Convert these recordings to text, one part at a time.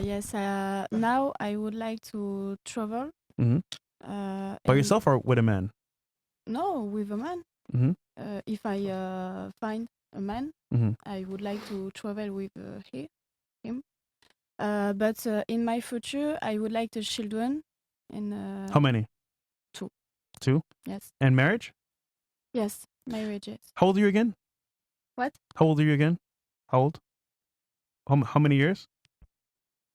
Yes. Now I would like to travel. Mm-hmm. By yourself or with a man? No, with a man. Mm-hmm. If I find a man, Mm-hmm. I would like to travel with him. But in my future, I would like the children. And How many? 2. 2? Yes. And marriage? Yes, marriages. How old are you again? What? How old are you again? How old? How many years?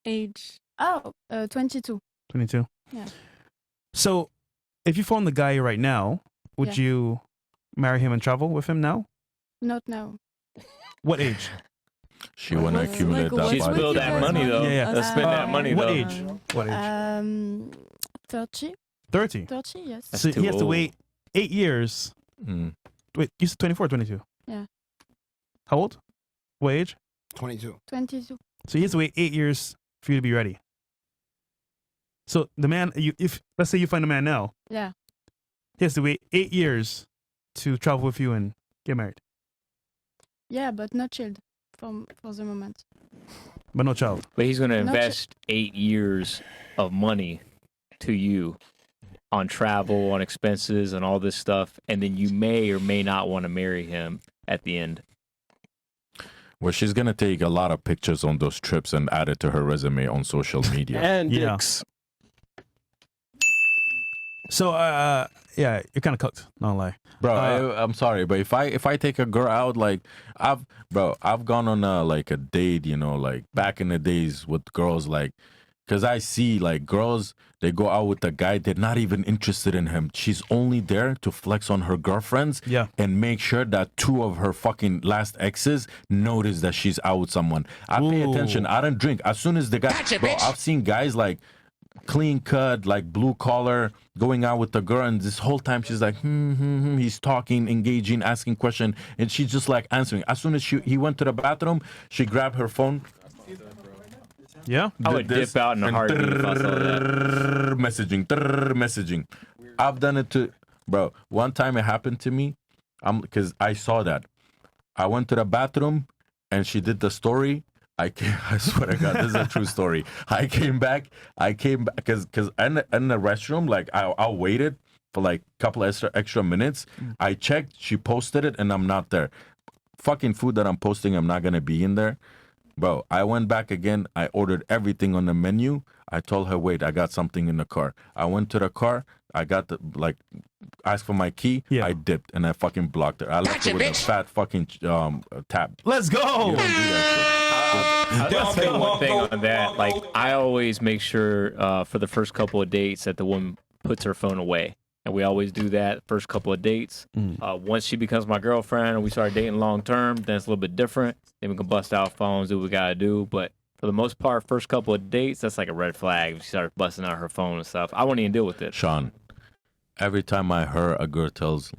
Age. Oh, 22. 22. Yeah. So, if you found the guy right now, would you marry him and travel with him now? Not now. What age? She want to accumulate that She's body. spilled that money, though. Yeah. Let's spend that money, what though. age? What age? 30. 30. 30, yes. So he has to wait 8 years. Wait, you said 24 or 22? Yeah. How old? What age? 22. 22. So he has to wait 8 years for you to be ready. So the man, if let's say you find a man now, Yeah. he has to wait 8 years to travel with you and get married. Yeah, but not child for the moment. But no child. But he's going to invest 8 years of money to you on travel, on expenses, and all this stuff, and then you may or may not want to marry him at the end. Well, she's going to take a lot of pictures on those trips and add it to her resume on social media. And dicks. So, yeah, you're kind of cooked. Not lie, bro. I'm sorry, but if I take a girl out, like I've gone on a date, you know, like back in the days with girls, like, because I see like girls, they go out with a guy, they're not even interested in him. She's only there to flex on her girlfriends, and make sure that 2 of her fucking last exes notice that she's out with someone. I pay attention. I don't drink. As soon as the guy, bro, I've seen guys like clean cut, like blue collar, going out with the girl, and this whole time she's like, he's talking, engaging, asking question, and she's just like answering. As soon as he went to the bathroom, she grabbed her phone. Yeah, I would dip out in a heartbeat if I saw that. Messaging. I've done it to, bro. One time it happened to me, because I saw that. I went to the bathroom, and she did the story. I swear to God, this is a true story. I came back because in the restroom, like I waited for like a couple extra minutes. I checked, she posted it, and I'm not there. Fucking food that I'm posting, I'm not gonna be in there. Bro, I went back again. I ordered everything on the menu. I told her, wait, I got something in the car. I went to the car. I got asked for my key. I dipped and I fucking blocked her. I left her with a fat fucking tab. Let's go. I'll say one thing on that. Like, I always make sure for the first couple of dates that the woman puts her phone away. And we always do that first couple of dates. Once she becomes my girlfriend and we start dating long term, then it's a little bit different. Then we can bust out phones, do what we got to do. But for the most part, first couple of dates, that's like a red flag. If she starts busting out her phone and stuff, I won't even deal with it. Sean, every time a girl tells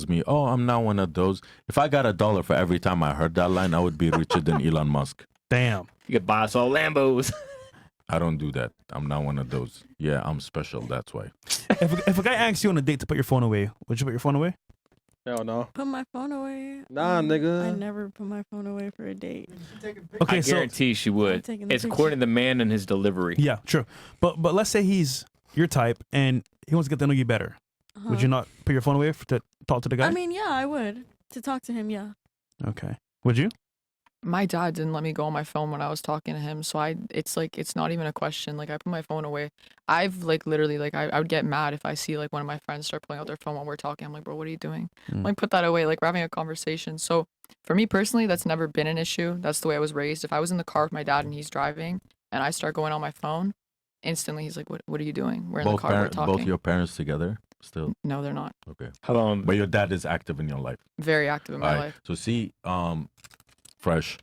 me, oh, I'm not one of those. If I got $1 for every time I heard that line, I would be richer than Elon Musk. Damn. You could buy us all Lambos. I don't do that. I'm not one of those. Yeah, I'm special. That's why. If a guy asks you on a date to put your phone away, would you put your phone away? Hell no. Put my phone away. Nah, nigga. I never put my phone away for a date. Okay, I guarantee she would. It's according to the man and his delivery. Yeah, true. But let's say he's your type and he wants to get to know you better. Would you not put your phone away to talk to the guy? I mean, yeah, I would. To talk to him, yeah. Okay. Would you? My dad didn't let me go on my phone when I was talking to him, so it's not even a question. Like, I put my phone away. I've literally I would get mad if I see like one of my friends start pulling out their phone while we're talking. I'm like, bro, what are you doing? Like, put that away. Like, we're having a conversation. So for me personally, that's never been an issue. That's the way I was raised. If I was in the car with my dad and he's driving and I start going on my phone, instantly he's like, what are you doing? We're in the car, we're talking. Both your parents together still? No, they're not. Okay. Hold on. But your dad is active in your life. Very active in my life. So see, Fresh,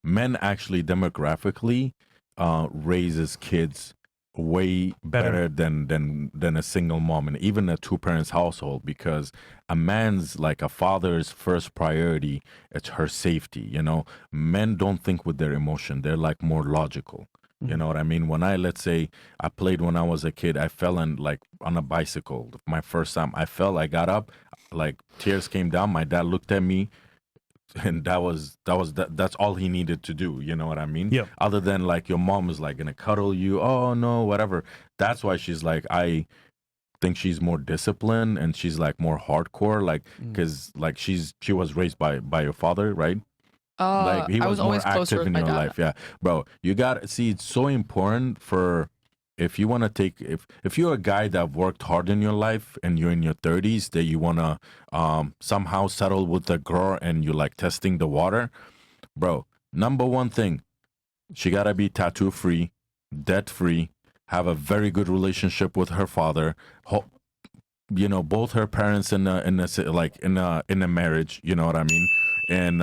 men actually demographically raises kids way better than a single mom and even a 2-parents household, because a father's first priority is her safety. You know, men don't think with their emotion. They're like more logical. You know what I mean? Let's say I played when I was a kid, I fell on a bicycle. My first time I fell, I got up, like tears came down. My dad looked at me, and that's all he needed to do. You know what I mean? Yep. Other than like your mom is like gonna cuddle you. Oh no, whatever. That's why she's like, I think she's more disciplined and she's like more hardcore, like because like she was raised by your father, right? Like he I was was more always closer active with in my your dad. life. Yeah, bro, you got see. It's so important for if you want to take if you're a guy that worked hard in your life and you're in your 30s that you want to somehow settle with a girl and you're like testing the water, bro. Number one thing, she gotta be tattoo free, debt free, have a very good relationship with her father. You know, both her parents in a marriage. You know what I mean? And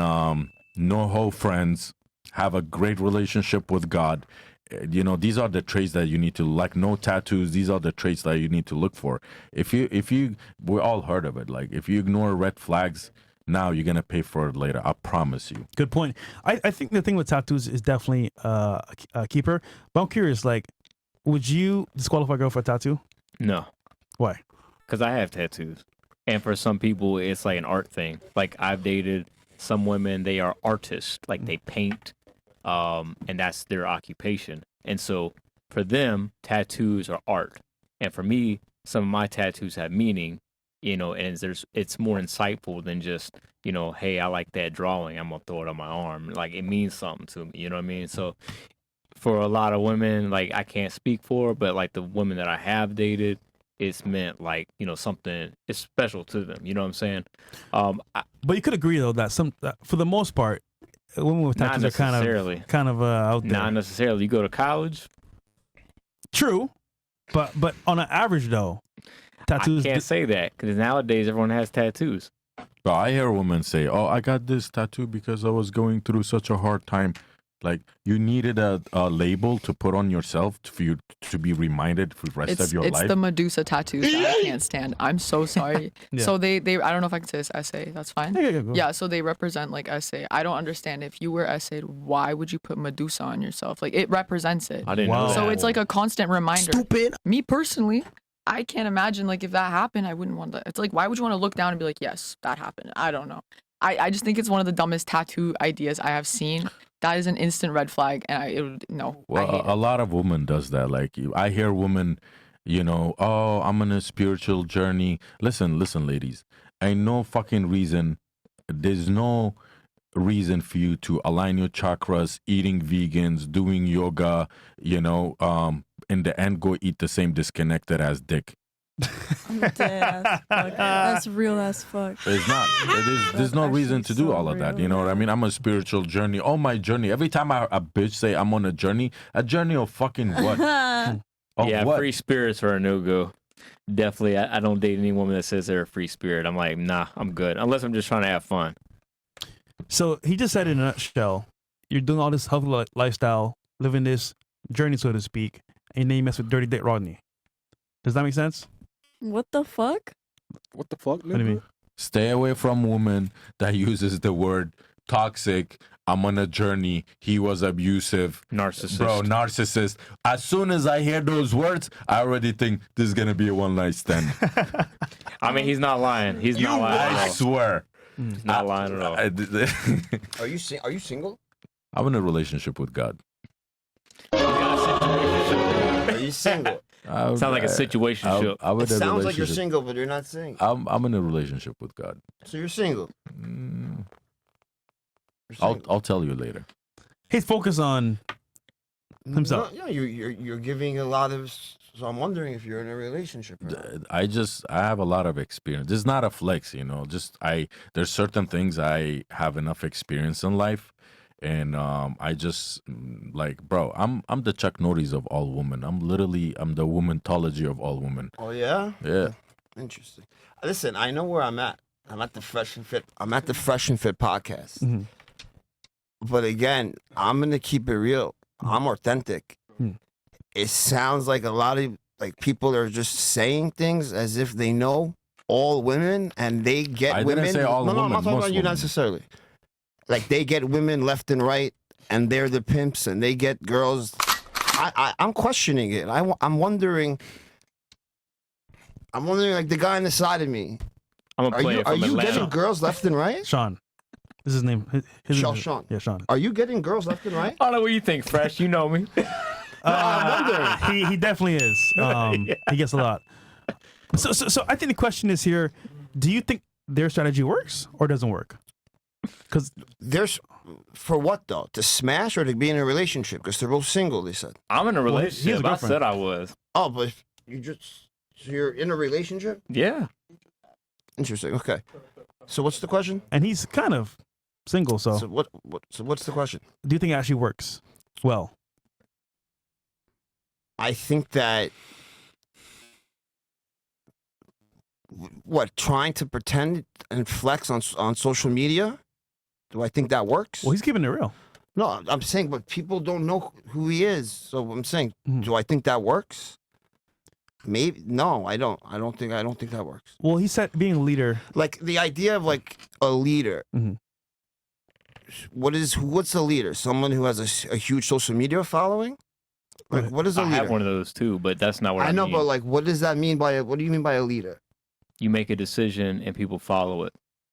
no hoe friends, have a great relationship with God. You know, these are the traits that you need to like. No tattoos. These are the traits that you need to look for. If you, we all heard of it. Like if you ignore red flags, now you're gonna pay for it later. I promise you. Good point. I think the thing with tattoos is definitely a keeper. But I'm curious, like, would you disqualify a girl for a tattoo? No, Why? because I have tattoos, and for some people, it's like an art thing. Like I've dated some women; they are artists. Like they paint, and that's their occupation. And so for them, tattoos are art. And for me, some of my tattoos have meaning, you know, and it's more insightful than just, you know, hey, I like that drawing, I'm gonna throw it on my arm. Like it means something to me, you know what I mean? So for a lot of women, like I can't speak for, but like the women that I have dated, it's meant like, you know, something is special to them. You know what I'm saying? But you could agree though that for the most part, women with Not tattoos are necessarily. kind of out there. Not necessarily. You go to college, True, but on an average though, tattoos. I can't say that because nowadays everyone has tattoos. But I hear women say, "Oh, I got this tattoo because I was going through such a hard time." Like you needed a label to put on yourself for you to be reminded for the rest of your It's life. the Medusa tattoos that I can't stand. I'm so sorry. Yeah. So they I don't know if I can say this essay. That's fine. Go. Yeah, so they represent like essay. I don't understand if you were essayed, why would you put Medusa on yourself? Like it represents it. I didn't know Wow. that. So it's like a constant reminder. Stupid. Me personally, I can't imagine like if that happened, I wouldn't want that. It's like why would you want to look down and be like, yes, that happened. I don't know. I just think it's one of the dumbest tattoo ideas I have seen. That is an instant red flag, and I hate Well, a lot of women does that. Like I hear women, you know, oh, I'm on a spiritual journey. Listen, ladies. Ain't no fucking reason. There's no reason for you to align your chakras, eating vegans, doing yoga. You know, in the end, go eat the same disconnected ass dick. I'm dead as fuck. That's real as fuck. It's not. There's no That's reason to actually do so all of that. real. You know what I mean? I'm on a spiritual journey. Oh, my journey. Every time a bitch say I'm on a journey of fucking what? Of yeah, what? free spirits are a no-go. Definitely, I don't date any woman that says they're a free spirit. I'm like, nah, I'm good. Unless I'm just trying to have fun. So he just said in a nutshell, you're doing all this healthy lifestyle, living this journey, so to speak, and then you mess with Dirty Dick Rodney. Does that make sense? What the fuck? What the fuck, What do you mean? Stay away from women that uses the word toxic. I'm on a journey. He was abusive. Narcissist. Bro, narcissist. As soon as I hear those words, I already think this is going to be a one-night stand. I mean, he's not lying. He's not lying I at all. swear. He's not lying at all. Are you single? I'm in a relationship with God. Are you single? Sounds like a situationship. I'm It in a sounds like you're relationship. single, but you're not single. I'm in a relationship with God. So you're single. Mm, You're I'll single. I'll tell you later. He's focused on himself. No, you're giving a lot of. So I'm wondering if you're in a relationship. Or not. I have a lot of experience. This is not a flex, you know. There's certain things I have enough experience in life, and I just like, bro. I'm the Chuck Norris of all women. I'm the womanthology of all women. Oh yeah. Yeah. Interesting. Listen, I know where I'm at. I'm at the Fresh and Fit. I'm at the Fresh and Fit podcast. Mhm. But again, I'm gonna keep it real. I'm authentic. Hmm. It sounds like a lot of like people are just saying things as if they know all women and they get I women. didn't say all no, I'm women, not talking most about you women. necessarily. Like they get women left and right, and they're the pimps, and they get girls. I'm questioning it. I'm wondering. Like the guy on the side of me. I'm gonna play it Are from you Atlanta. getting girls left and right? Sean, This is his name. His Sean. Sean. Yeah, Sean. Are you getting girls left and right? I don't know what you think, Fresh. You know me. I'm wondering. He definitely is. He gets a lot. So I think the question is here: do you think their strategy works or doesn't work? Because There's for what though? To smash or to be in a relationship? Because they're both single. They said. I'm in a Well, he has a relationship. I girlfriend. said I was. Oh, but so you're in a relationship? Yeah. Interesting. Okay. So what's the question? and he's kind of single. So So what's the question? do you think it actually works well? I think that trying to pretend and flex on social media. Do I think that works? Well, he's keeping it real. No, I'm saying, but people don't know who he is. So I'm saying, Mhm. do I think that works? Maybe. No, I don't. I don't think that works. Well, he said being a leader. Like the idea of like a leader. Mhm. What's a leader? Someone who has a huge social media following? Like, Right. what is a I leader? have one of those too, but that's not what I I know, mean. but like, what does that mean what do you mean by a leader? You make a decision and people follow it.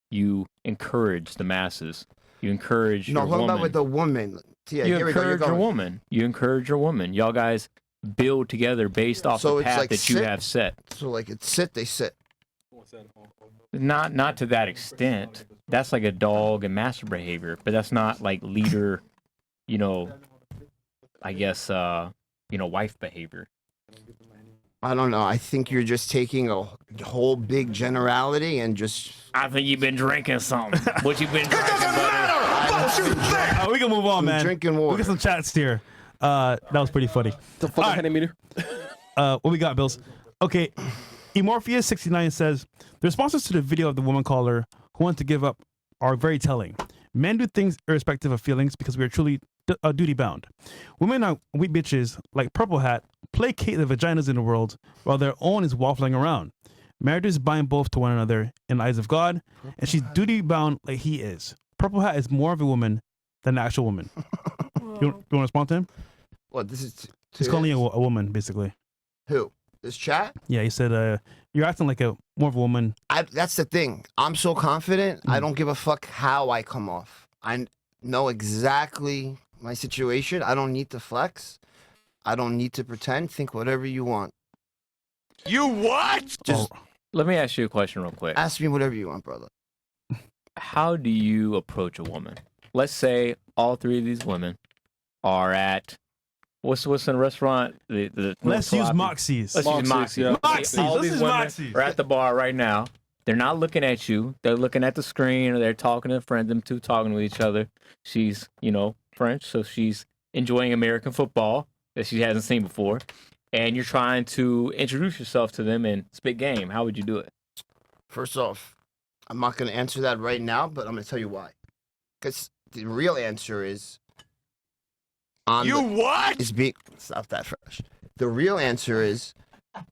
You encourage the masses. You encourage No, your what about woman. with the woman? Yeah, You here we go. You're encourage your going. woman. You encourage your woman. Y'all guys build together based off So the it's path like that you sit- have set. So like, they sit. Not to that extent. That's like a dog and master behavior, but that's not like leader, I guess, wife behavior. I don't know. I think you're just taking a whole big generality and just. I think you've been drinking something. What you been drinking, buddy? We can move on, I'm man. drinking We water. get some chats here. That was pretty funny. The fucking All right. Henny meter. What we got, Bills? Okay, Emorpheus69 says the responses to the video of the woman caller who wants to give up are very telling. Men do things irrespective of feelings because we are truly duty bound. Women are weak bitches like Purple Hat, placate the vaginas in the world while their own is waffling around. Marriages bind both to one another in the eyes of God, and she's duty bound like he is. Purple Hat is more of a woman than the actual woman. You want to respond to him? What this is? He's calling you a woman, basically. Who? This chat? Yeah, he said, you're acting like more of a woman. That's the thing. I'm so confident. I don't give a fuck how I come off. I know exactly my situation. I don't need to flex. I don't need to pretend. Think whatever you want. You what? Just Let me ask you a question real quick. ask me whatever you want, brother. How do you approach a woman? Let's say all three of these women are at what's in the restaurant? Let's use Tilapia. Moxie's. Let's use Moxie. yeah. Moxie's. All Let's these use women Moxie's. are at the bar right now. They're not looking at you. They're looking at the screen, or they're talking to friends. Them two talking to each other. She's, French, so she's enjoying American football that she hasn't seen before. And you're trying to introduce yourself to them and spit game. How would you do it? First off, I'm not going to answer that right now, but I'm going to tell you why. Because the real answer is what? is being stop that fresh. The real answer is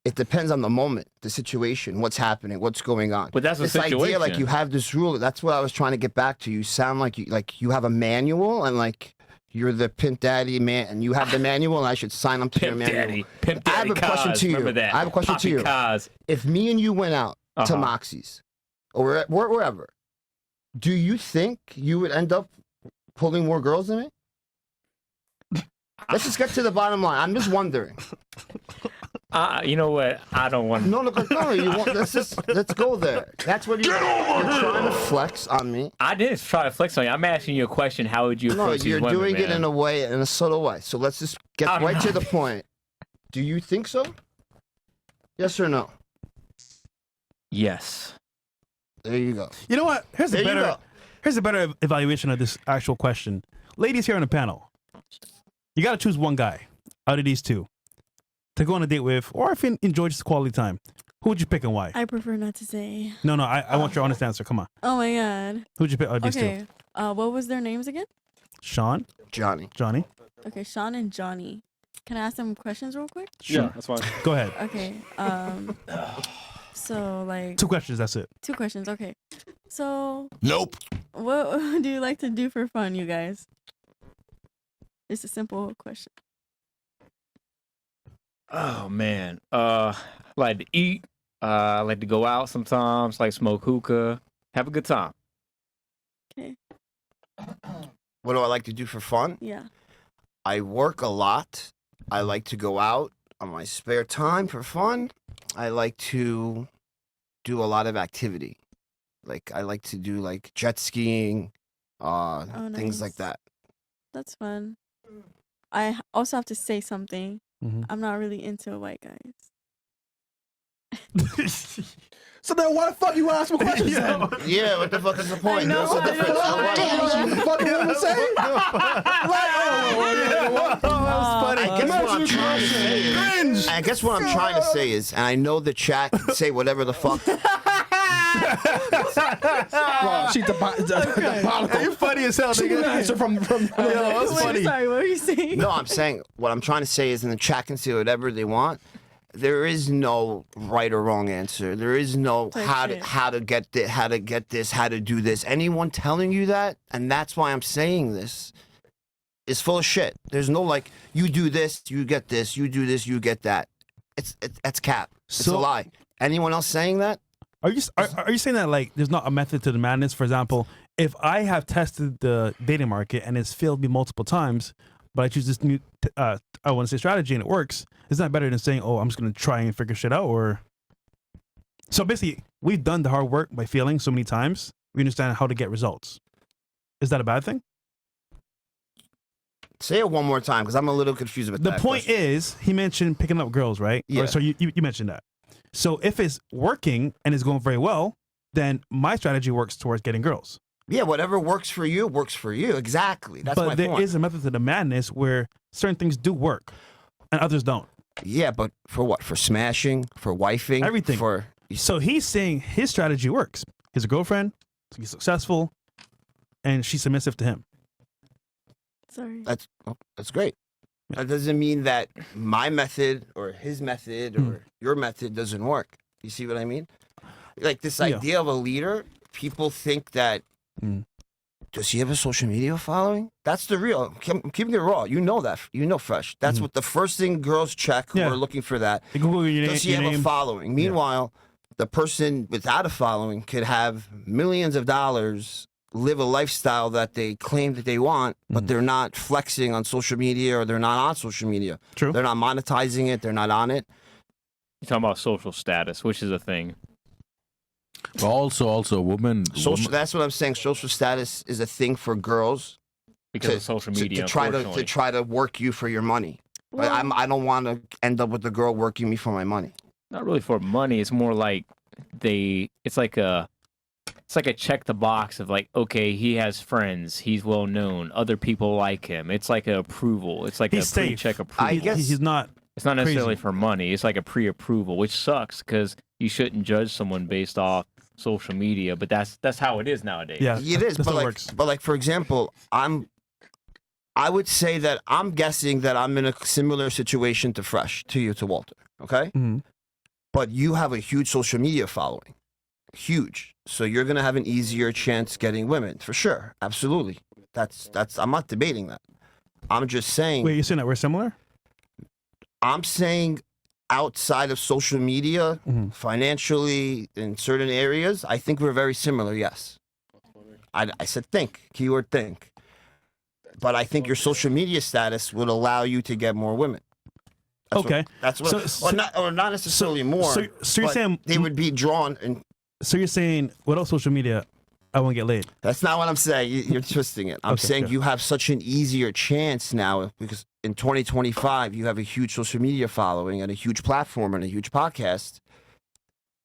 it depends on the moment, the situation, what's happening, what's going on. But that's a this situation. idea, like you have this rule. That's what I was trying to get back to. You sound like you have a manual and like you're the pimp daddy man, and you have the manual, and I should sign up to your Pimp manual. Daddy. Pimp I have Daddy a question Kaz. to you. Remember that. I have a question to Poppy you. Kaz. If me and you went out to Uh-huh. Moxie's or wherever, do you think you would end up pulling more girls than me? Let's just get to the bottom line. I'm just wondering. You know what? I don't want. No, let's go there. That's what you're trying to flex on me. I didn't try to flex on you. I'm asking you a question. How would you No, approach you're these women, doing it man? in a subtle way. So let's just get I'm right to not. the point. Do you think so? Yes or no? Yes. There you go. You know what? Here's There a you better go. here's a better evaluation of this actual question. Ladies here on the panel, you got to choose one guy out of these two to go on a date with, or if you enjoy just quality time. Who would you pick and why? I prefer not to say. No, I want your honest answer. Come on. Oh my god. Who'd you pick out of these two? Okay. What was their names again? Sean, Johnny. Johnny. Okay, Sean and Johnny. Can I ask them questions real quick? Yeah, that's fine. Go ahead. Okay. So like 2 questions. That's it. 2 questions. Okay. So Nope. what do you like to do for fun, you guys? It's a simple question. Oh man. Like to eat. Like to go out sometimes. Like smoke hookah. Have a good time. Okay. What do I like to do for fun? Yeah. I work a lot. I like to go out on my spare time for fun. I like to do a lot of activity. Like I like to do like jet skiing, things like nice. that. That's fun. I also have to say something. Mhm. I'm not really into white guys. So then why the fuck you ask me questions then? Yeah, what the fuck is the point? know, What's the I difference? know. What the fuck you want me to say? I guess what I'm trying to say is, and I know the chat can say whatever the fuck. Bro, she's diabolical. You're funny as hell, She nigga. can answer from That's Wait, funny. sorry, what were you saying? No, I'm saying what I'm trying to say is, and the chat can say whatever they want. There is no right or wrong answer. There is no Type how shit. to get this, how to do this. Anyone telling you that, and that's why I'm saying this, is full of shit. There's no like, you do this, you get this, you do this, you get that. That's cap. It's a So- lie. Anyone else saying that? Are you saying that like there's not a method to the madness? For example, if I have tested the dating market and it's failed me multiple times, but I choose this new I want to say strategy and it works, is that better than saying, oh, I'm just gonna try and figure shit out? Or so basically, we've done the hard work by failing so many times. We understand how to get results. Is that a bad thing? Say it one more time, because I'm a little confused about The that. point question. is, he mentioned picking up girls, right? Yeah. Or, so you mentioned that. So if it's working and it's going very well, then my strategy works towards getting girls. Yeah, whatever works for you works for you. Exactly. That's but my there point. is a method to the madness where certain things do work and others don't. Yeah, but for what? For smashing? For wifing? Everything. For So he's saying his strategy works. He has a girlfriend, he's successful, and she's submissive to him. Sorry. that's great. That doesn't mean that my method or his method or your method doesn't work. You see what I mean? Like this Yeah. idea of a leader, people think that does he have a social media following? That's the real. I'm keeping it raw. You know that. You know, Fresh. That's what the first thing girls check who Yeah. are looking for that. You Google your, Does he your have a name. following? Meanwhile, the person without a following could have millions of dollars, live a lifestyle that they claim that they want, but they're not flexing on social media or they're not on social media. True. They're not monetizing it. They're not on it. You're talking about social status, which is a thing. But also, women. Social. That's what I'm saying. Social status is a thing for girls Because of social media, to try unfortunately. to work you for your money. Well, I don't want to end up with the girl working me for my money. Not really for money. It's more like it's like a check the box of like, okay, he has friends, he's well known, other people like him. It's like an approval. It's like He's a safe. pre-check approval. I guess- He's not. It's not necessarily crazy. for money. It's like a pre-approval, which sucks because you shouldn't judge someone based off social media. But that's how it is nowadays. Yeah, It is, that's but how it like, works. but like for example, I would say that I'm guessing that I'm in a similar situation to Walter. Okay, Mhm. but you have a huge social media following, huge. So you're gonna have an easier chance getting women for sure. Absolutely. That's. I'm not debating that. I'm just saying. Wait, you're saying that we're similar? I'm saying outside of social media, Mhm. financially, in certain areas, I think we're very similar, yes. I said think, keyword think. But I think your social media status would allow you to get more women. Okay. That's what, So- or not necessarily more. So you're but saying they would be drawn, and So you're saying without social media, I won't get laid. that's not what I'm saying. You're twisting it. I'm Okay, saying sure. you have such an easier chance now because in 2025 you have a huge social media following and a huge platform and a huge podcast.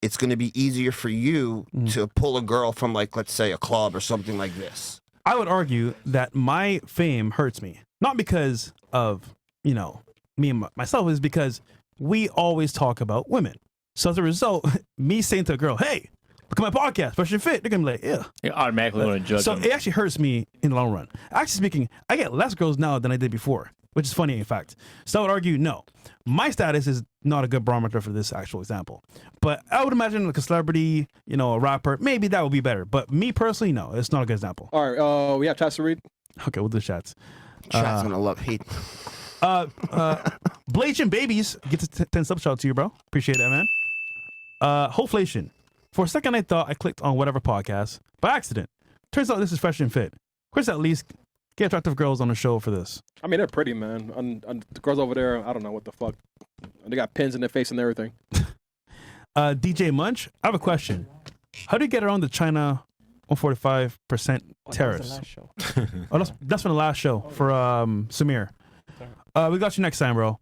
It's going to be easier for you to pull a girl from, like, let's say, a club or something like this. I would argue that my fame hurts me, not because of me and myself, is because we always talk about women. So as a result, me saying to a girl, "Hey, look at my podcast, Fresh and Fit," they're gonna be like, "Yeah." You automatically want to judge So them. it actually hurts me in the long run. Actually speaking, I get less girls now than I did before, which is funny in fact. So I would argue, no, my status is not a good barometer for this actual example. But I would imagine like a celebrity, a rapper, maybe that would be better. But me personally, no, it's not a good example. All right, we have chats to read. Okay, we'll do chats. Chat's going to love hate. Blasian Babies gets a 10 sub shout out to you, bro. Appreciate that, man. Hoflation. For a second, I thought I clicked on whatever podcast by accident. Turns out this is Fresh and Fit. Chris, at least get attractive girls on the show for this. I mean, they're pretty, man. And the girls over there, I don't know what the fuck. They got pins in their face and everything. DJ Munch, I have a question. How do you get around the China 145% tariffs? That's from the last show for Samir. We got you next time, bro.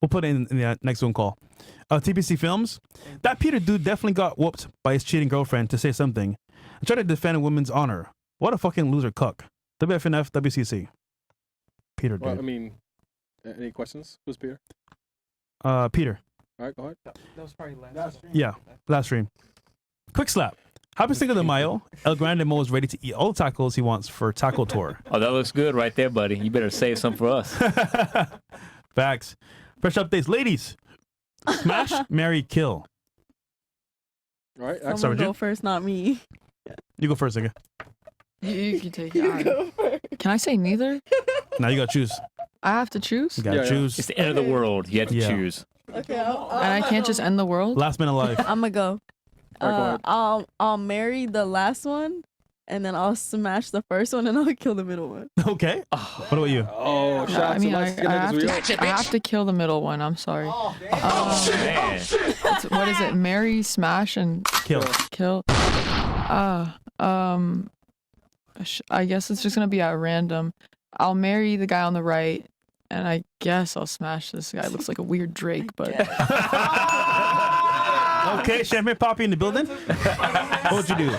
We'll put it in the next Zoom call. TPC Films. That Peter dude definitely got whooped by his cheating girlfriend to say something and try to defend a woman's honor. What a fucking loser cuck. WFNF, WCC. Peter dude. Well, I mean, any questions? Who's Peter? Peter. All right, go ahead. That was probably last stream. Yeah, last stream. Quick slap. Happy Cinco de Mayo. El Grande Mo is ready to eat all the tacos he wants for taco tour. Oh, that looks good right there, buddy. You better save some for us. Facts. Fresh updates. Ladies, smash, marry, kill. All right, Someone Start with go you. first, not me. You go first, nigga. You can take it. Can I say neither? Now you gotta choose. I have to choose? You gotta Yeah. choose. It's the end of the world. You have to Yeah. choose. Okay, And I can't just end the world? Last man alive. I'm gonna go. All right, go ahead. I'll marry the last one, and then I'll smash the first one, and I'll kill the middle one. Okay. What about you? Oh, shout out I mean, to I light-skinned niggas. We have to kill the middle one. I'm sorry. Man. What is it? Marry, smash, and Kill. kill. I guess it's just gonna be at random. I'll marry the guy on the right, and I guess I'll smash this guy. Looks like a weird Drake, but Okay, Champagne Poppy in the building. What would you do?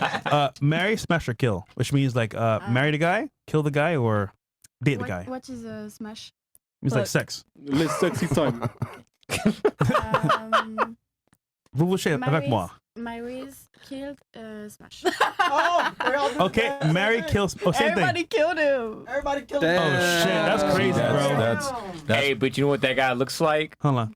Marry, smash, or kill? Which means like marry the guy, kill the guy, or date the guy. What is a smash? It's like sex. Let's sexy time. Vous vous chez avec moi. Marries, killed, smash. Okay, marry, kill. Oh, same Everybody thing. killed him. Everybody killed Oh shit, that's crazy, bro. That's Hey, but you know what that guy looks like? Hold on.